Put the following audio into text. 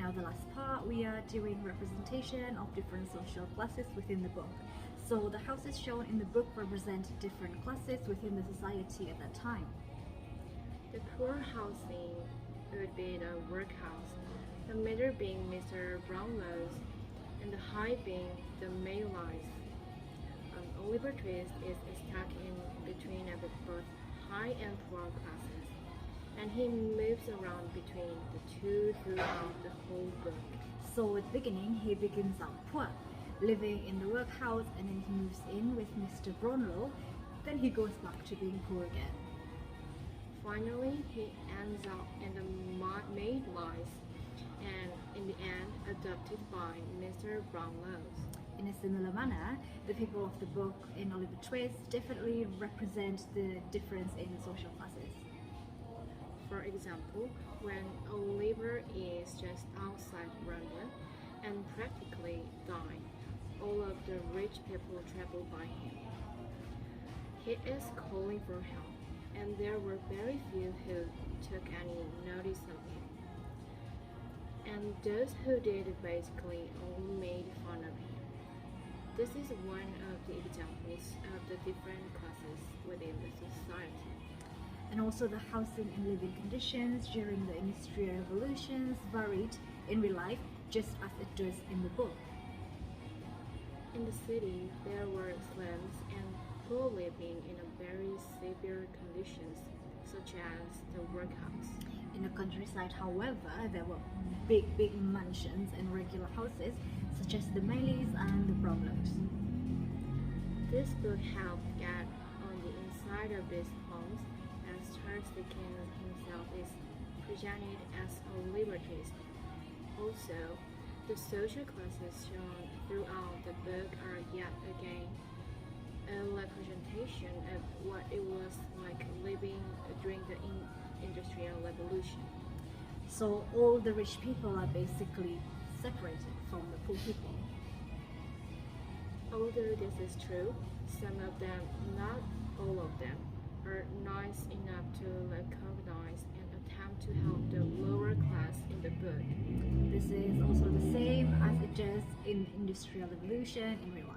now the last part, we are doing representation of different social classes within the book. So the houses shown in the book represent different classes within the society at that time. The poor housing would be the workhouse, the middle being Mr. Brownlow's, and the high being the Maylies. Oliver Twist is stuck in between of both high and poor classes, and he moves around between the two throughout the whole book. So at the beginning, he begins out poor, living in the workhouse, and then he moves in with Mr. Brownlow. Then he goes back to being poor again. Finally, he ends up in the Maylies, and in the end, adopted by Mr. Brownlow's. In a similar manner, the people of the book in Oliver Twist definitely represent the difference in social classes. For example, when Oliver is just outside London and practically dying, all of the rich people travel by him. He is calling for help, and there were very few who took any notice of him. And those who did basically all made fun of him. This is one of the examples of the different classes within the society. And also the housing and living conditions during the Industrial Revolutions varied in real life just as it does in the book. In the city, there were slums and poor living in a very severe conditions, such as the workhouse. In the countryside, however, there were big mansions and regular houses, such as the Maylies and the Brownlows. This book helped get on the inside of these homes, as Charles Dickens himself is presented as a libertist. Also, the social classes shown throughout the book are yet again a representation of what it was like living during the Industrial Revolution. So all the rich people are basically separated from the poor people. Although this is true, some of them, not all of them, are nice enough to recognize and attempt to help the lower class in the book. This is also the same as it does in Industrial Revolution in real life.